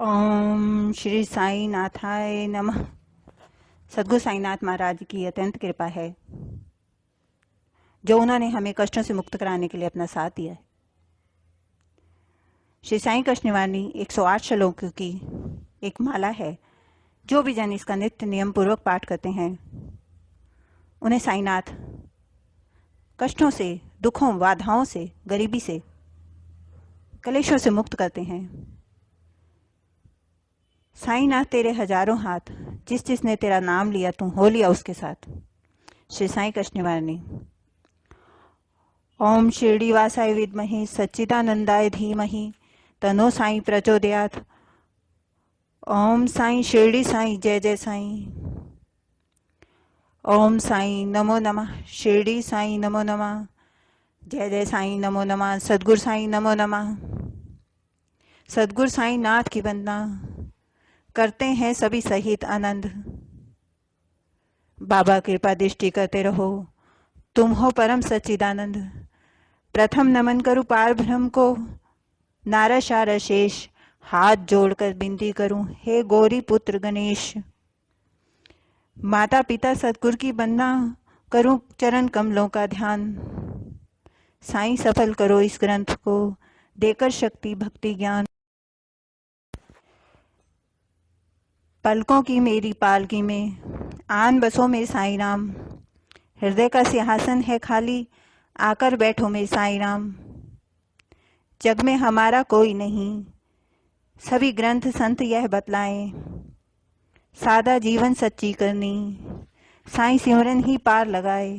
ओम श्री साई नाथाय नमः। सद्गुरु साईनाथ महाराज की अत्यंत कृपा है जो उन्होंने हमें कष्टों से मुक्त कराने के लिए अपना साथ दिया है। श्री साई कष्ट निवारणी 108 श्लोकों की एक माला है। जो भी जन इसका नित्य नियम पूर्वक पाठ करते हैं उन्हें साईनाथ कष्टों से, दुखों, बाधाओं से, गरीबी से, कलेशों से मुक्त करते हैं। साईनाथ तेरे हजारों हाथ, जिस जिसने तेरा नाम लिया तू हो लिया उसके साथ। श्री साई कष्ट निवारणी। ओम शिरडी वासाय विद्महे सच्चिदानंदाय धीमहि तनो साई प्रचोदयात्। ओम साई शिरडी साई जय जय साई। ओम साई नमो नमः। शिरडी साई नमो नमः। जय जय साई नमो नमः। सद्गुरु साई नमो नमः। सद्गुरु साई नाथ की वंदना करते हैं सभी सहित आनंद। बाबा कृपा दृष्टि करते रहो, तुम हो परम सच्चिदानंद। प्रथम नमन करूं पार ब्रह्म को, नारा शारा शेष हाथ जोड़कर विनती करूं, हे गौरी पुत्र गणेश। माता पिता सतगुरु की वंदना करूं, चरण कमलों का ध्यान। साईं सफल करो इस ग्रंथ को, देकर शक्ति भक्ति ज्ञान। पलकों की मेरी पालकी में आन बसो में साईं राम। हृदय का सिंहासन है खाली, आकर बैठो में साईं राम। जग में हमारा कोई नहीं, सभी ग्रंथ संत यह बतलाएं। सादा जीवन सच्ची करनी, साईं सिमरन ही पार लगाए।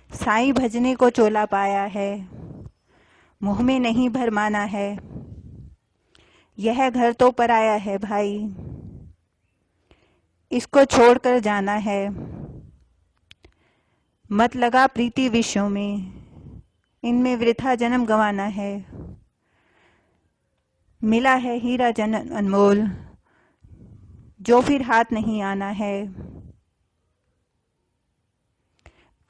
साईं भजने को चोला पाया है, मुंह में नहीं भरमाना है। यह घर तो पराया है भाई, इसको छोड़कर जाना है। मत लगा प्रीति विषयों में, इनमें वृथा जन्म गंवाना है। मिला है हीरा जन अनमोल, जो फिर हाथ नहीं आना है।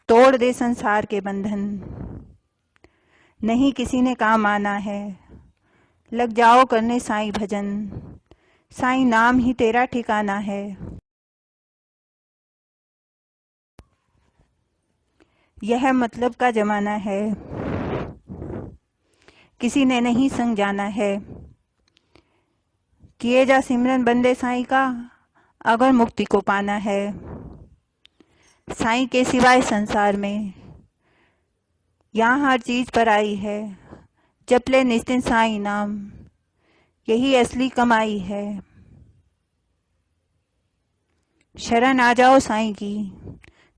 तोड़ दे संसार के बंधन, नहीं किसी ने काम आना है। लग जाओ करने साईं भजन, साईं नाम ही तेरा ठिकाना है। यह मतलब का जमाना है, किसी ने नहीं संग जाना है। किए जा सिमरन बंदे साईं का, अगर मुक्ति को पाना है। साईं के सिवाय संसार में यहाँ हर चीज पर आई है। जप ले निस्तिन साईं नाम, यही असली कमाई है। शरण आ जाओ साईं की,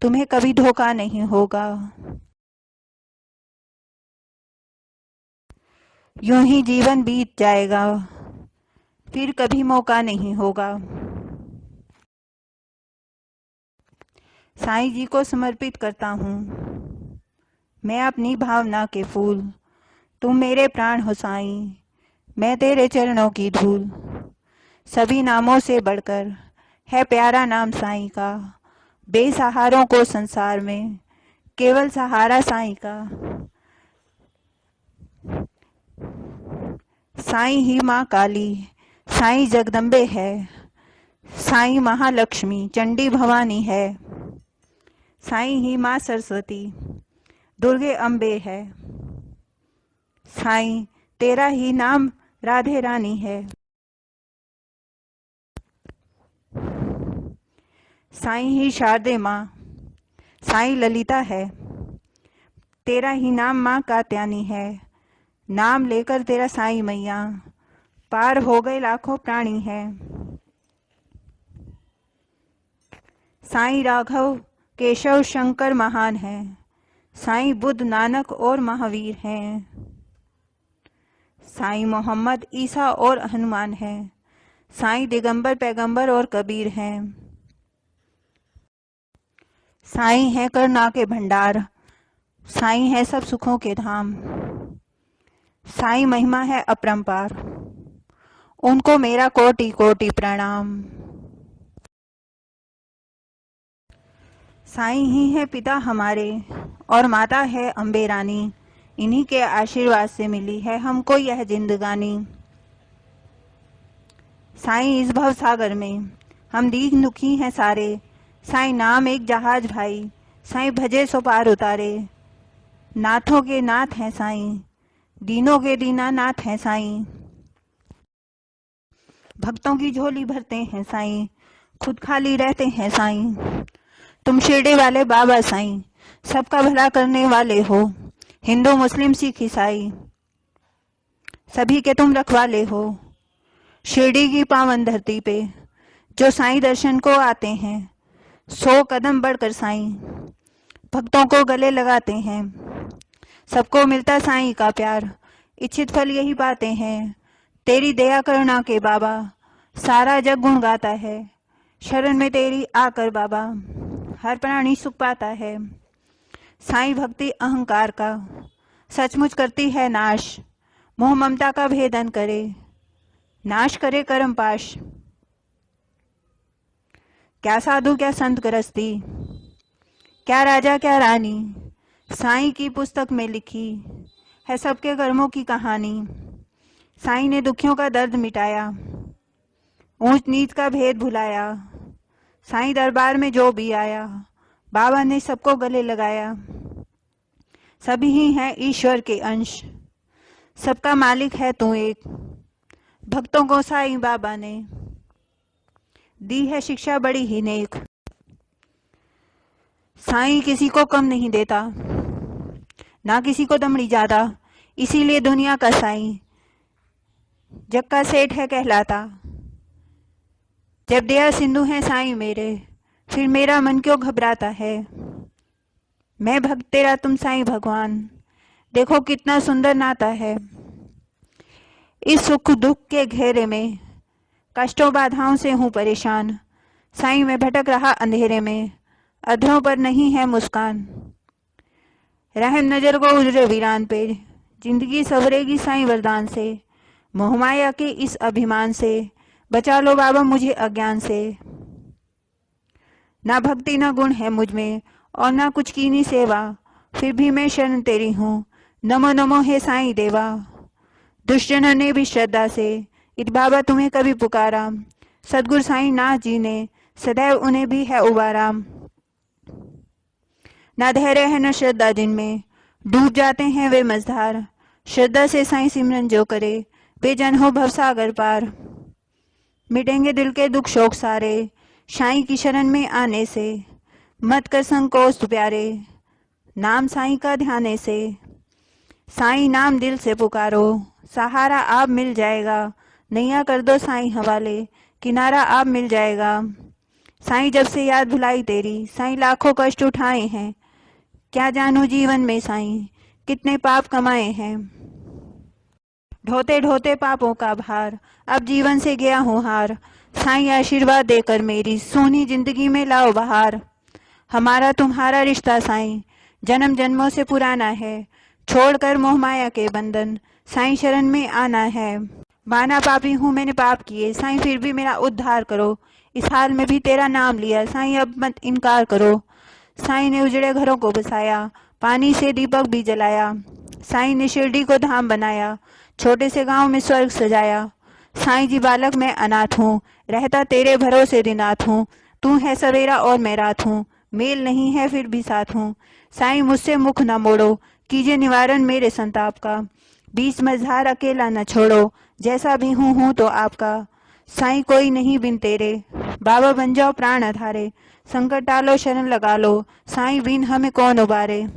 तुम्हें कभी धोखा नहीं होगा। यूं ही जीवन बीत जाएगा, फिर कभी मौका नहीं होगा। साईं जी को समर्पित करता हूँ मैं अपनी भावना के फूल। तुम मेरे प्राण हो साईं, मैं तेरे चरणों की धूल। सभी नामों से बढ़कर है प्यारा नाम साईं का। बेसहारों को संसार में केवल सहारा साईं का। साईं ही माँ काली, साईं जगदम्बे है। साईं महालक्ष्मी चंडी भवानी है। साईं ही माँ सरस्वती दुर्गे अम्बे है। साईं तेरा ही नाम राधे रानी है। साईं ही शारदे माँ, साईं ललिता है। तेरा ही नाम माँ कात्यानी है। नाम लेकर तेरा साईं मैया, पार हो गए लाखों प्राणी है। साईं राघव केशव शंकर महान है। साईं बुद्ध नानक और महावीर हैं। साईं मोहम्मद ईसा और हनुमान है। साईं दिगंबर पैगंबर और कबीर हैं। साईं है करुणा के भंडार, साईं है सब सुखों के धाम। साईं महिमा है अपरंपार, उनको मेरा कोटि कोटि प्रणाम। साईं ही है पिता हमारे और माता है अम्बे रानी। इन्हीं के आशीर्वाद से मिली है हमको यह जिंदगानी। साईं इस भव सागर में हम दीन दुखी हैं सारे। साईं नाम एक जहाज भाई, साईं भजे सो पार उतारे। नाथों के नाथ हैं साईं, दीनों के दीना नाथ हैं साईं। भक्तों की झोली भरते हैं साईं, खुद खाली रहते हैं साईं। तुम शिरडी वाले बाबा साईं, सबका भला करने वाले हो। हिंदू मुस्लिम सिख ईसाई सभी के तुम रखवाले हो। शिरडी की पावन धरती पे जो साईं दर्शन को आते हैं, 100 कदम बढ़कर साईं भक्तों को गले लगाते हैं। सबको मिलता साईं का प्यार, इच्छित फल यही पाते हैं। तेरी दया करुणा के बाबा सारा जग गुण गाता है। शरण में तेरी आकर बाबा हर प्राणी सुख पाता है। साईं भक्ति अहंकार का सचमुच करती है नाश। मोह ममता का भेदन करे, नाश करे कर्म पाश। क्या साधु क्या संत गृहस्थी, क्या राजा क्या रानी, साईं की पुस्तक में लिखी है सबके कर्मों की कहानी। साईं ने दुखियों का दर्द मिटाया, ऊंच नीच का भेद भुलाया। साईं दरबार में जो भी आया, बाबा ने सबको गले लगाया। सभी ही हैं ईश्वर के अंश, सबका मालिक है तू एक। भक्तों को साईं बाबा ने दी है शिक्षा बड़ी ही नेक। साईं किसी को कम नहीं देता, ना किसी को दमड़ी ज्यादा। इसीलिए दुनिया का साईं जग का सेठ है कहलाता। जब दया सिंधु है साईं मेरे, फिर मेरा मन क्यों घबराता है। मैं भक्त तेरा तुम साईं भगवान, देखो कितना सुंदर नाता है। इस सुख दुख के घेरे में कष्टों बाधाओं से हूं परेशान। साईं मैं भटक रहा अंधेरे में, अधरों पर नहीं है मुस्कान। रहम नजर को उजरे वीरान पे, जिंदगी सवरेगी साईं वरदान से। मोहमाया के इस अभिमान से बचा लो बाबा मुझे अज्ञान से। ना भक्ति ना गुण है मुझ में, और ना कुछ कीनी सेवा, फिर भी मैं शरण तेरी हूँ। नमो नमो हे साईं देवा। दुष्टजनों ने भी श्रद्धा से इत बाबा तुम्हें कभी पुकारा। सदगुरु साईं नाथ जी ने सदैव उन्हें भी है उबारा। ना धैर्य है न श्रद्धा जिनमें, डूब जाते हैं वे मझधार। श्रद्धा से साईं सिमरन जो करे, वे जन हो भवसागर पार। मिटेंगे दिल के दुख शोक सारे, साईं की शरण में आने से। मत कर संकोच तू प्यारे, नाम साईं का ध्याने से। साईं नाम दिल से पुकारो, सहारा आप मिल जाएगा। नैया कर दो साईं हवाले, किनारा आप मिल जाएगा। साईं जब से याद भुलाई तेरी, साईं लाखों कष्ट उठाए हैं। क्या जानू जीवन में साईं कितने पाप कमाए हैं। ढोते ढोते पापों का भार, अब जीवन से गया हूँ हार। साईं आशीर्वाद देकर मेरी सोनी जिंदगी में लाओ बहार। हमारा तुम्हारा रिश्ता साईं जन्म जन्मों से पुराना है। छोड़कर मोह माया के बंधन, साईं शरण में आना है। माना पापी हूँ मैंने पाप किए, साईं फिर भी मेरा उद्धार करो। इस हाल में भी तेरा नाम लिया, साईं अब मत इनकार करो। साईं ने उजड़े घरों को बसाया, पानी से दीपक भी जलाया। साईं ने शिरडी को धाम बनाया, छोटे से गांव में स्वर्ग सजाया। साईं जी बालक मैं अनाथ हूँ, रहता तेरे भरोसे दिन रात हूँ। तू है सवेरा और मैं रात हूँ, मेल नहीं है फिर भी साथ हूँ। साईं मुझसे मुख न मोड़ो, कीजिए निवारण मेरे संताप का। बीच मझधार अकेला न छोड़ो, जैसा भी हूँ तो आपका। साईं कोई नहीं बिन तेरे, बाबा बन जाओ प्राण आधारे। संकट टालो शरण लगा लो, साईं बिन हमें कौन उबारे।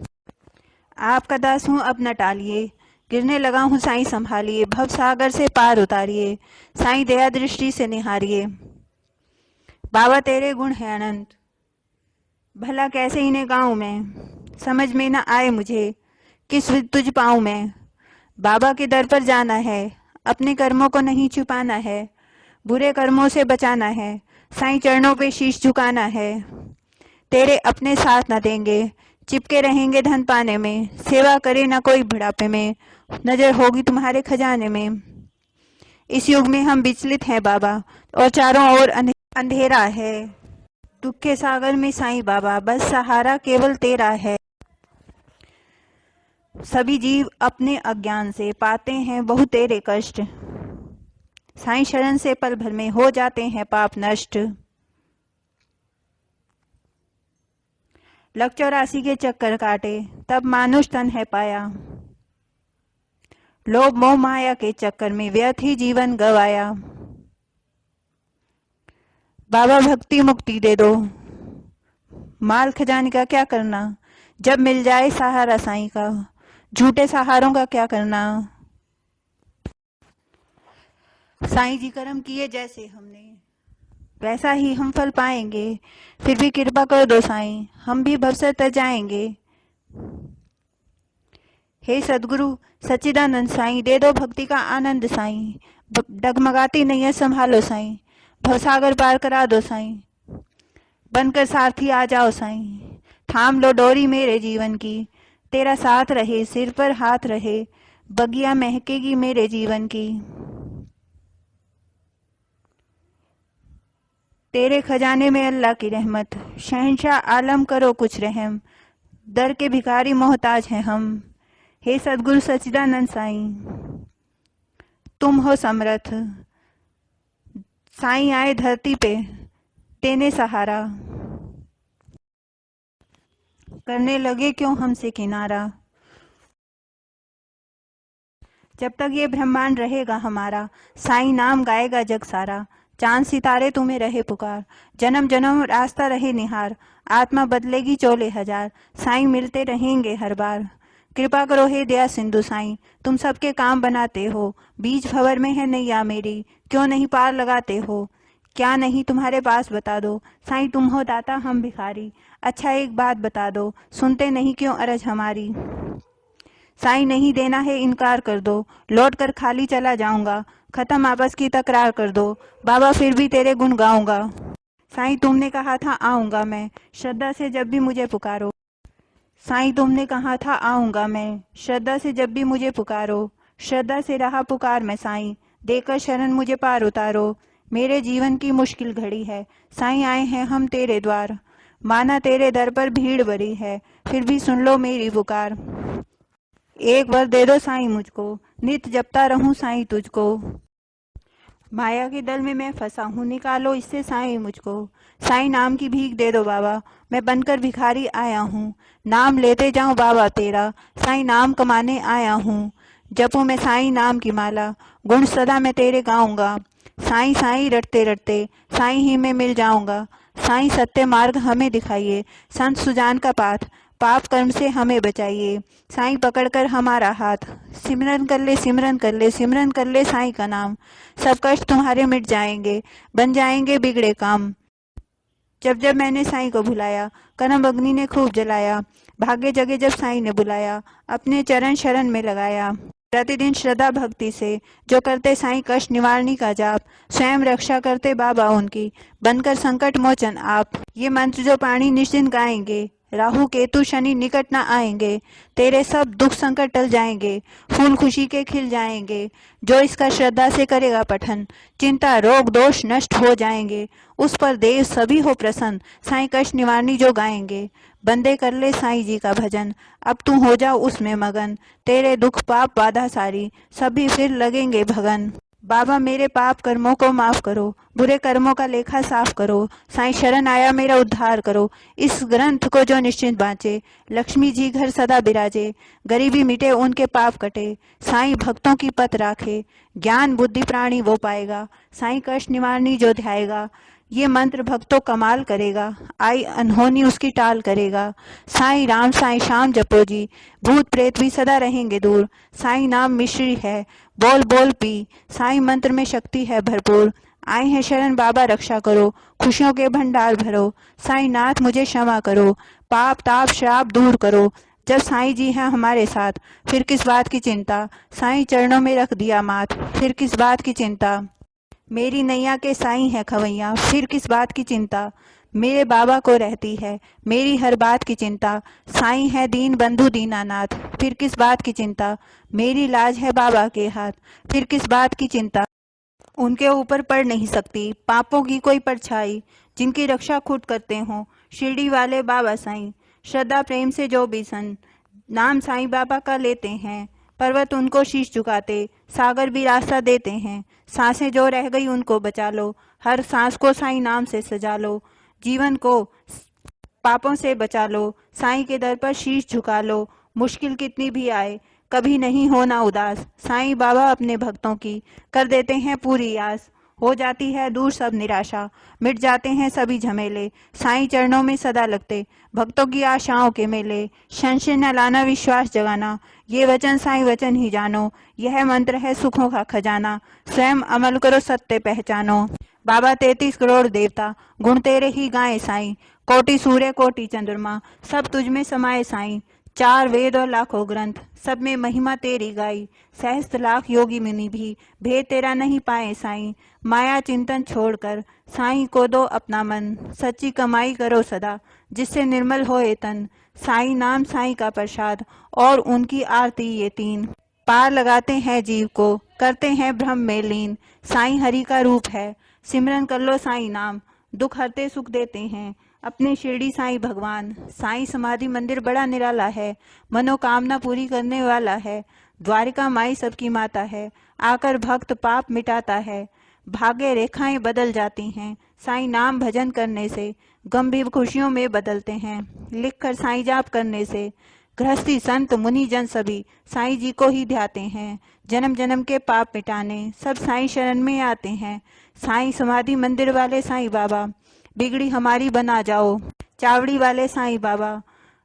आपका दास हूँ अब न टालिए, गिरने लगा हूँ साईं संभालिए। भव सागर से पार उतारिए, साईं दया दृष्टि से निहारिए। बाबा तेरे गुण है अनंत, भला कैसे इन्हें गाऊं मैं। समझ में न आए मुझे, किस विध तुझ पाऊं मैं। बाबा के दर पर जाना है, अपने कर्मों को नहीं छुपाना है। बुरे कर्मों से बचाना है, साईं चरणों पे शीश झुकाना है। तेरे अपने साथ न देंगे, चिपके रहेंगे धन पाने में। सेवा करे न कोई बुढ़ापे में, नजर होगी तुम्हारे खजाने में। इस युग में हम विचलित हैं बाबा, और चारों ओर अंधेरा है। दुख के सागर में साईं बाबा, बस सहारा केवल तेरा है। सभी जीव अपने अज्ञान से पाते हैं बहुत तेरे कष्ट। साईं शरण से पल भर में हो जाते हैं पाप नष्ट। लग 84 के चक्कर काटे तब मानुष तन है पाया, लोभ मोह माया के चक्कर में व्यर्थ ही जीवन गवाया। बाबा भक्ति मुक्ति दे दो, माल खजाने का क्या करना, जब मिल जाए सहारा साईं का, झूठे सहारों का क्या करना। साईं जी कर्म किए जैसे हमने वैसा ही हम फल पाएंगे, फिर भी कृपा कर दो साईं, हम भी भव से तर जाएंगे। हे सदगुरु सच्चिदानंद साईं, दे दो भक्ति का आनंद साईं, डगमगाती नैया संभालो साईं, भवसागर पार करा दो साईं, बनकर सारथी आ जाओ साईं, थाम लो डोरी मेरे जीवन की, तेरा साथ रहे सिर पर हाथ रहे, बगिया महकेगी मेरे जीवन की। तेरे खजाने में अल्लाह की रहमत, शहंशाह आलम करो कुछ रहम, दर के भिखारी मोहताज हैं हम। हे सदगुरु सच्चिदानंद साईं, तुम हो समर्थ, साईं आए धरती पे देने सहारा, करने लगे क्यों हमसे किनारा। जब तक ये ब्रह्मांड रहेगा हमारा, साईं नाम गाएगा जग सारा, चांद सितारे तुम्हें रहे पुकार, जन्म जन्म रास्ता रहे निहार, आत्मा बदलेगी चोले हजार, साईं मिलते रहेंगे हर बार। कृपा करो हे दया सिंधु साईं, तुम सबके काम बनाते हो, बीच भंवर में है नैया मेरी, क्यों नहीं पार लगाते हो, क्या नहीं तुम्हारे पास बता दो, साईं तुम हो दाता हम भिखारी, अच्छा एक बात बता दो, सुनते नहीं क्यों अरज हमारी। साईं नहीं देना है इनकार कर दो, लौट कर खाली चला जाऊंगा, खत्म आपस की तकरार कर दो, बाबा फिर भी तेरे गुण गाऊंगा। साईं तुमने कहा था आऊंगा मैं, श्रद्धा से जब भी मुझे पुकारो, साईं तुमने कहा था आऊंगा मैं, श्रद्धा से जब भी मुझे पुकारो, श्रद्धा से रहा पुकार मैं साईं, देकर शरण मुझे पार उतारो। मेरे जीवन की मुश्किल घड़ी है, साईं आए हैं हम तेरे द्वार, माना तेरे दर पर भीड़ भरी है, फिर भी सुन लो मेरी पुकार। एक वर दे दो साईं मुझको, नित जपता रहूं साईं तुझको, माया के दल में मैं फंसा हूँ, निकालो इससे साईं मुझको। साईं नाम की भीख दे दो बाबा, मैं बनकर भिखारी आया हूँ, नाम लेते जाऊं बाबा तेरा, साईं नाम कमाने आया हूँ, जपूं मैं साईं नाम की माला, गुण सदा मैं तेरे गाऊंगा, साईं साईं रटते रटते साईं ही में मिल जाऊंगा। साईं सत्य मार्ग हमें दिखाइए, संत सुजान का पाथ, पाप कर्म से हमें बचाइए, साईं पकड़कर हमारा हाथ, सिमरन कर ले सिमरन कर ले सिमरन कर ले साईं का नाम, सब कष्ट तुम्हारे मिट जाएंगे, बन जाएंगे बिगड़े काम। जब जब मैंने साईं को भुलाया, कर्म अग्नि ने खूब जलाया, भाग्य जगे जब साईं ने बुलाया, अपने चरण शरण में लगाया। प्रतिदिन श्रद्धा भक्ति से जो करते साईं कष्ट निवारणी का जाप, स्वयं रक्षा करते बाबा उनकी, बनकर संकट मोचन आप। ये मंत्र जो पानी निश्चिंत गाएंगे, राहु केतु शनि निकट न आएंगे, तेरे सब दुख संकट टल जाएंगे, फूल खुशी के खिल जाएंगे। जो इसका श्रद्धा से करेगा पठन, चिंता रोग दोष नष्ट हो जाएंगे, उस पर देव सभी हो प्रसन्न, साईं कष्ट निवारणी जो गाएंगे। बंदे कर ले साईं जी का भजन, अब तू हो जा उसमें मगन, तेरे दुख पाप बाधा सारी सभी फिर लगेंगे भगन। बाबा मेरे पाप कर्मों को माफ करो, बुरे कर्मों का लेखा साफ करो, साईं शरण आया मेरा उद्धार करो। इस ग्रंथ को जो निश्चिंत बाँचे, लक्ष्मी जी घर सदा बिराजे, गरीबी मिटे उनके पाप कटे, साईं भक्तों की पत राखे, ज्ञान बुद्धि प्राणी वो पाएगा, साईं कष्ट निवारणी जो ध्याएगा। ये मंत्र भक्तों कमाल करेगा, आई अनहोनी उसकी टाल करेगा। साईं राम साईं श्याम जपो जी, भूत प्रेत भी सदा रहेंगे दूर, साईं नाम मिश्री है बोल बोल पी, साईं मंत्र में शक्ति है भरपूर। आए हैं शरण बाबा रक्षा करो, खुशियों के भंडार भरो, साईं नाथ मुझे क्षमा करो, पाप ताप श्राप दूर करो। जब साईं जी हैं हमारे साथ, फिर किस बात की चिंता, साईं चरणों में रख दिया माथ, फिर किस बात की चिंता। मेरी नैया के साईं है खवैया, फिर किस बात की चिंता, मेरे बाबा को रहती है मेरी हर बात की चिंता। साईं है दीन बंधु दीनानाथ, फिर किस बात की चिंता, मेरी लाज है बाबा के हाथ, फिर किस बात की चिंता। उनके ऊपर पड़ नहीं सकती पापों की कोई परछाई, जिनकी रक्षा खुद करते हों शिरडी वाले बाबा साईं। श्रद्धा प्रेम से जो भी सन नाम साईं बाबा का लेते हैं, पर्वत उनको शीश झुकाते, सागर भी रास्ता देते हैं। सांसें जो रह गई उनको बचा लो, हर सांस को साईं नाम से सजा लो। जीवन को पापों से बचा लो, साईं के दर पर शीश झुका लो। मुश्किल कितनी भी आए कभी नहीं होना उदास, साईं बाबा अपने भक्तों की कर देते हैं पूरी आस। हो जाती है दूर सब निराशा, मिट जाते हैं सभी झमेले, साईं चरणों में सदा लगते भक्तों की आशाओं के मेले। संशय न लाना, विश्वास जगाना, ये वचन साईं वचन ही जानो। यह मंत्र है सुखों का खजाना, स्वयं अमल करो सत्य पहचानो। बाबा 33 करोड़ देवता, गुण तेरे ही गाए साईं। कोटि सूर्य कोटि चंद्रमा, सब तुझ में समाये साईं। 4 वेद और लाखों ग्रंथ, सब में महिमा तेरी गाई। सहस्त्र लाख योगी मुनि भी भेद तेरा नहीं पाए साईं। माया चिंतन छोड़कर साईं को दो अपना मन, सच्ची कमाई करो सदा जिससे निर्मल होए तन। साईं नाम साईं का प्रसाद और उनकी आरती ये 3, पार लगाते हैं जीव को, करते हैं ब्रह्म में लीन। साईं हरि का रूप है, सिमरन कर लो साईं नाम, दुख हरते सुख देते हैं अपने शिरडी साईं भगवान। साईं समाधि मंदिर बड़ा निराला है, मनोकामना पूरी करने वाला है। द्वारिका माई सबकी माता है, आकर भक्त पाप मिटाता है। भाग्य रेखाएं बदल जाती हैं साईं नाम भजन करने से, गम भी खुशियों में बदलते हैं लिखकर साईं जाप करने से। गृहस्थी संत मुनि जन सभी साईं जी को ही ध्याते हैं, जन्म जन्म के पाप मिटाने सब साईं शरण में आते हैं। साईं समाधि मंदिर वाले साईं बाबा, बिगड़ी हमारी बना जाओ। चावड़ी वाले साईं बाबा,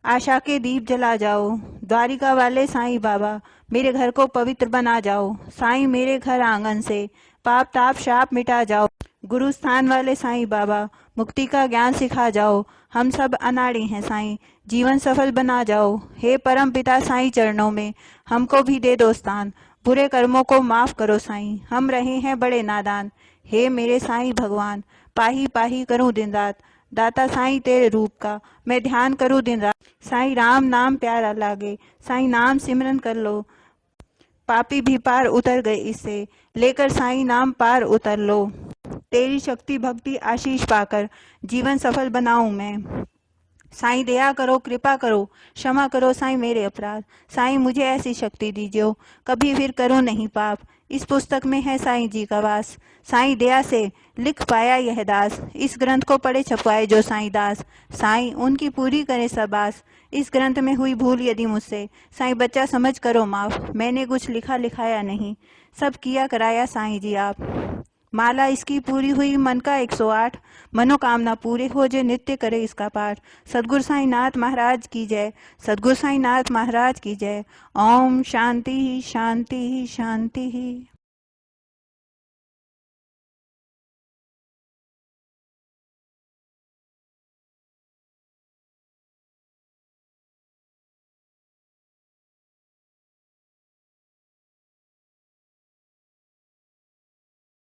आशा के दीप जला जाओ। द्वारिका वाले साईं बाबा, मेरे घर को पवित्र बना जाओ। साईं मेरे घर आंगन से पाप ताप शाप मिटा जाओ। गुरु स्थान वाले साईं बाबा, मुक्ति का ज्ञान सिखा जाओ। हम सब अनाड़ी हैं साईं, जीवन सफल बना जाओ। हे परम पिता साईं चरणों में हमको भी दे दो स्थान, बुरे कर्मों को माफ करो साईं, हम रहे हैं बड़े नादान। हे मेरे साईं भगवान, पाही पाही करूं दिन रात, दाता साईं तेरे रूप का मैं ध्यान करूं दिन रात। साईं राम नाम प्यारा लागे, साईं नाम सिमरन कर लो। पापी भी पार उतर गए इससे, लेकर साईं नाम पार उतर लो। तेरी शक्ति भक्ति आशीष पाकर जीवन सफल बनाऊं मैं। साईं दया करो कृपा करो, क्षमा करो साईं मेरे अपराध। साईं मुझे ऐसी शक्ति दीजिए कभी फिर करूं नहीं पाप। इस पुस्तक में है साईं जी का वास, साईं दया से लिख पाया यह दास। इस ग्रंथ को पढ़े छपवाए जो साईं दास, साईं उनकी पूरी करे सब आस। इस ग्रंथ में हुई भूल यदि मुझसे, साईं बच्चा समझ करो माफ। मैंने कुछ लिखा लिखाया नहीं, सब किया कराया साईं जी आप। माला इसकी पूरी हुई मन का 108, मनोकामना पूरे हो जो नित्य करे इसका पाठ। सदगुरु साईं नाथ महाराज की जय, सदगुरु साईं नाथ महाराज की जय। ओम शांति शांति शांति।